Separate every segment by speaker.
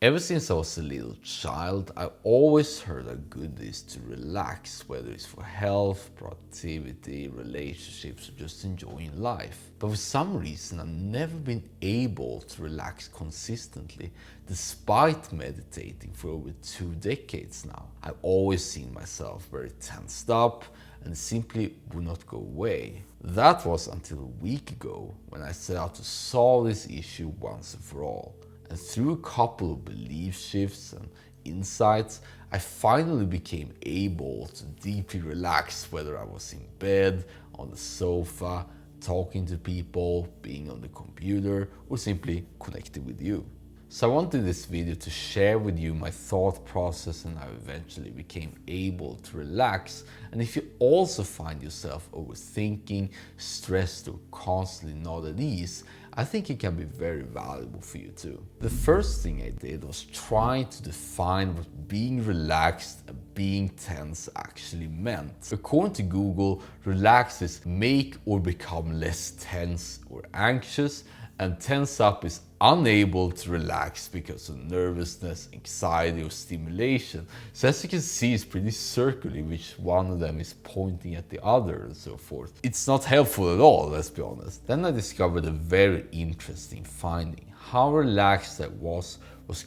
Speaker 1: Ever since I was a little child, I always heard how good it is to relax, whether it's for health, productivity, relationships, or just enjoying life. But for some reason, I've never been able to relax consistently, despite meditating for over 2 decades now. I've always seen myself very tensed up and it simply would not go away. That was until a week ago when I set out to solve this issue once and for all. And through a couple of belief shifts and insights, I finally became able to deeply relax, whether I was in bed, on the sofa, talking to people, being on the computer, or simply connecting with you. So I wanted this video to share with you my thought process and how I eventually became able to relax. And if you also find yourself overthinking, stressed, or constantly not at ease, I think it can be very valuable for you too. The first thing I did was trying to define what being relaxed and being tense actually meant. According to Google, relax is make or become less tense or anxious, and tense up is unable to relax because of nervousness, anxiety, or stimulation. So as you can see, it's pretty circular which one of them is pointing at the other and so forth. It's not helpful at all, let's be honest. Then I discovered a very interesting finding. How relaxed I was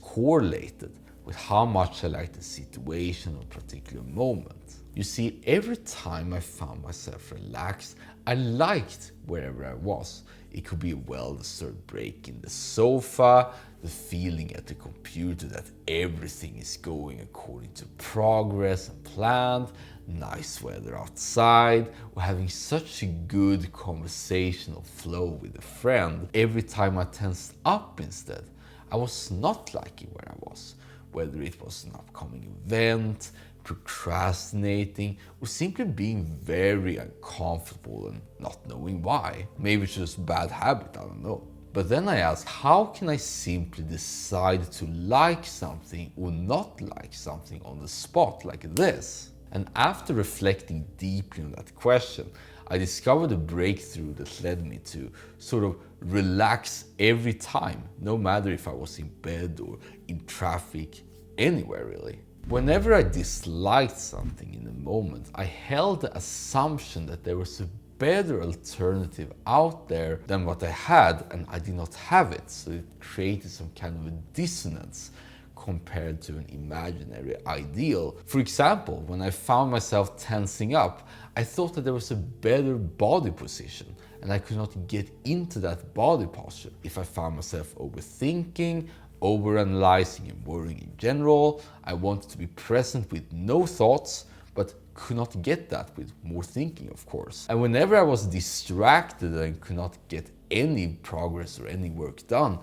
Speaker 1: correlated with how much I liked the situation or particular moment. You see, every time I found myself relaxed, I liked wherever I was. It could be a well-deserved break in the sofa, the feeling at the computer that everything is going according to progress and planned, nice weather outside, or having such a good conversational flow with a friend. Every time I tensed up instead, I was not liking where I was, whether it was an upcoming event, procrastinating, or simply being very uncomfortable and not knowing why. Maybe it's just a bad habit, I don't know. But then I asked, how can I simply decide to like something or not like something on the spot like this? And after reflecting deeply on that question, I discovered a breakthrough that led me to sort of relax every time, no matter if I was in bed or in traffic, anywhere really. Whenever I disliked something in the moment, I held the assumption that there was a better alternative out there than what I had, and I did not have it. So it created some kind of a dissonance compared to an imaginary ideal. For example, when I found myself tensing up, I thought that there was a better body position and I could not get into that body posture. If I found myself overthinking, overanalyzing and worrying in general, I wanted to be present with no thoughts, but could not get that with more thinking, of course. And whenever I was distracted and could not get any progress or any work done,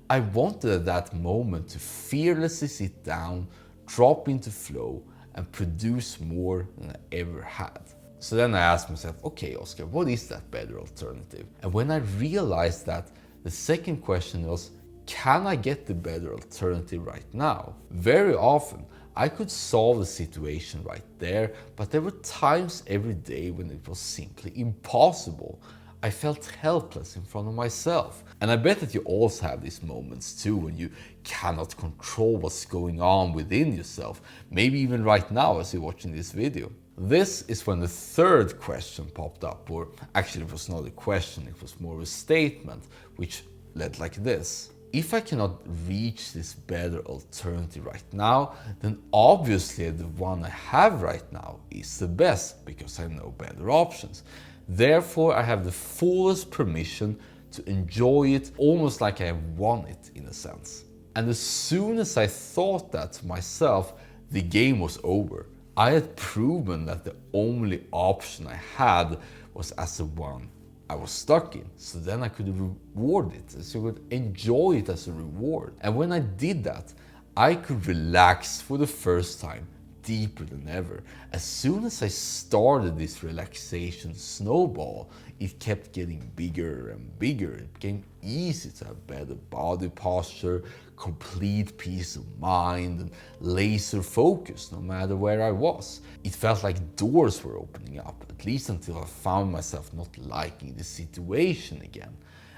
Speaker 1: I wanted at that moment to fearlessly sit down, drop into flow, and produce more than I ever had. So then I asked myself, okay, Oscar, what is that better alternative? And when I realized that, the second question was, can I get the better alternative right now? Very often, I could solve the situation right there, but there were times every day when it was simply impossible. I felt helpless in front of myself. And I bet that you also have these moments too, when you cannot control what's going on within yourself. Maybe even right now as you're watching this video. This is when the third question popped up, or actually it was not a question, it was more of a statement, which led like this. If I cannot reach this better alternative right now, then obviously the one I have right now is the best because I know better options. Therefore, I have the fullest permission to enjoy it almost like I have won it in a sense. And as soon as I thought that to myself, the game was over. I had proven that the only option I had was as the one I was stuck in. So then I could reward it, so I could enjoy it as a reward. And when I did that, I could relax for the first time deeper than ever. As soon as I started this relaxation snowball, it kept getting bigger and bigger. It became easy to have better body posture, complete peace of mind, and laser focus no matter where I was. It felt like doors were opening up, at least until I found myself not liking the situation again.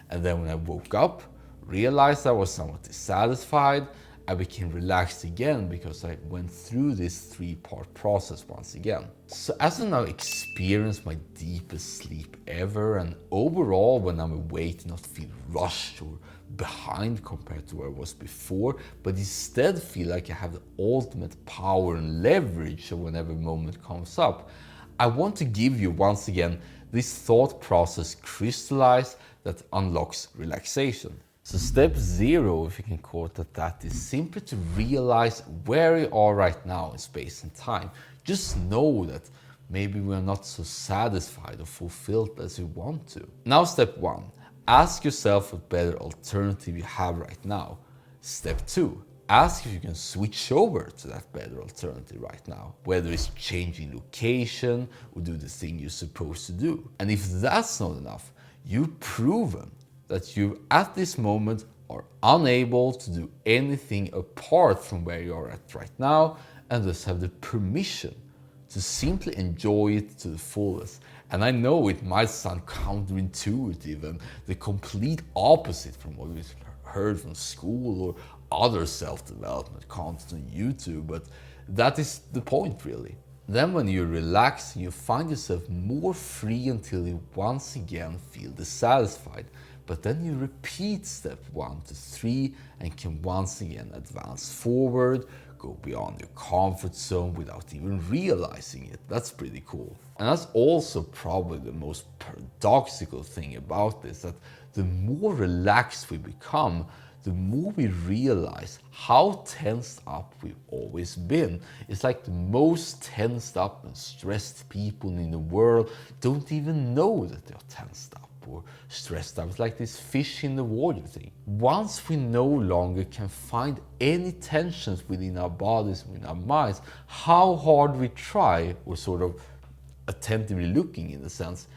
Speaker 1: And then when I woke up, realized I was somewhat dissatisfied, I became relaxed again because I went through this 3-part process once again. So as I now experience my deepest sleep ever, and overall when I'm awake, not feel rushed or behind compared to where I was before, but instead feel like I have the ultimate power and leverage of whenever moment comes up, I want to give you once again this thought process crystallized that unlocks relaxation. So step 0, if you can call it that, is simply to realize where you are right now in space and time. Just know that maybe we are not so satisfied or fulfilled as we want to. Now step 1, ask yourself what better alternative you have right now. Step 2, ask if you can switch over to that better alternative right now, whether it's changing location or do the thing you're supposed to do. And if that's not enough, you've proven that you at this moment are unable to do anything apart from where you are at right now, and thus have the permission to simply enjoy it to the fullest. And I know it might sound counterintuitive and the complete opposite from what we've heard from school or other self-development content on YouTube, but that is the point really. Then when you relax, you find yourself more free until you once again feel dissatisfied. But then you repeat step 1 to 3 and can once again advance forward, go beyond your comfort zone without even realizing it. That's pretty cool. And that's also probably the most paradoxical thing about this, that the more relaxed we become, the more we realize how tensed up we've always been. It's like the most tensed up and stressed people in the world don't even know that they're tensed up or stressed out. It's like this fish in the water thing. Once we no longer can find any tensions within our bodies, within our minds, how hard we try, or sort of attentively looking in a sense,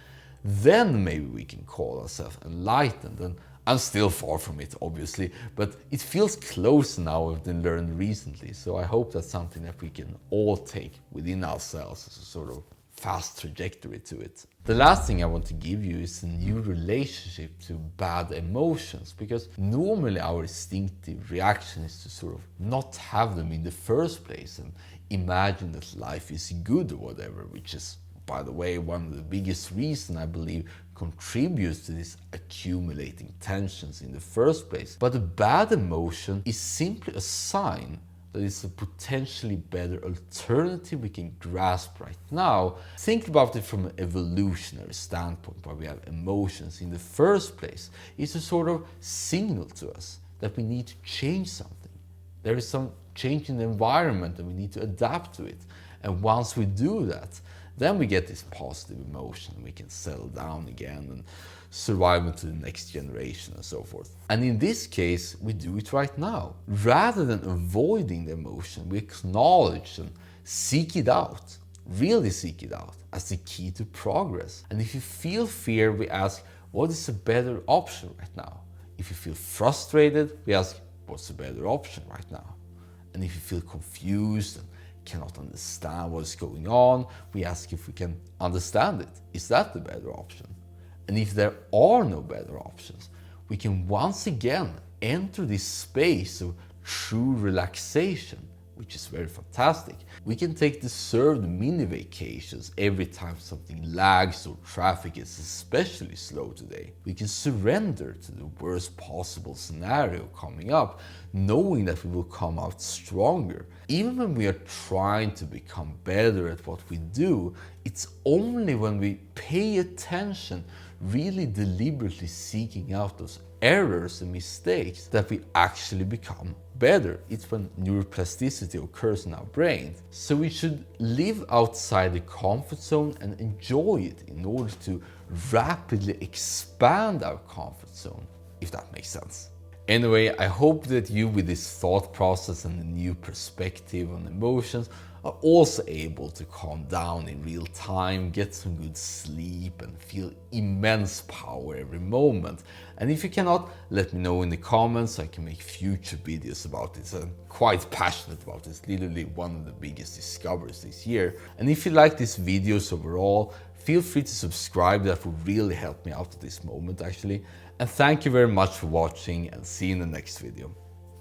Speaker 1: then maybe we can call ourselves enlightened. And I'm still far from it, obviously, but it feels close now than learned recently. So I hope that's something that we can all take within ourselves as a sort of fast trajectory to it. The last thing I want to give you is a new relationship to bad emotions, because normally our instinctive reaction is to sort of not have them in the first place and imagine that life is good or whatever, which is, by the way, one of the biggest reasons I believe contributes to this accumulating tensions in the first place. But a bad emotion is simply a sign that it's a potentially better alternative we can grasp right now. Think about it from an evolutionary standpoint, where we have emotions in the first place. It's a sort of signal to us that we need to change something. There is some change in the environment and we need to adapt to it. And once we do that, then we get this positive emotion. We can settle down again and survive into the next generation and so forth. And in this case, we do it right now. Rather than avoiding the emotion, we acknowledge and seek it out, really seek it out as the key to progress. And if you feel fear, we ask, what is a better option right now? If you feel frustrated, we ask, what's a better option right now? And if you feel confused and cannot understand what's going on, we ask if we can understand it. Is that the better option? And if there are no better options, we can once again enter this space of true relaxation, which is very fantastic. We can take deserved mini vacations every time something lags or traffic is especially slow today. We can surrender to the worst possible scenario coming up, knowing that we will come out stronger. Even when we are trying to become better at what we do, it's only when we pay attention, really deliberately seeking out those errors and mistakes, that we actually become better. It's when neuroplasticity occurs in our brain. So we should live outside the comfort zone and enjoy it in order to rapidly expand our comfort zone, if that makes sense. Anyway, I hope that you, with this thought process and a new perspective on emotions, are also able to calm down in real time, get some good sleep, and feel immense power every moment. And if you cannot, let me know in the comments so I can make future videos about this. I'm quite passionate about this, literally one of the biggest discoveries this year. And if you like these videos overall, feel free to subscribe. That would really help me out at this moment actually. And thank you very much for watching, and see you in the next video.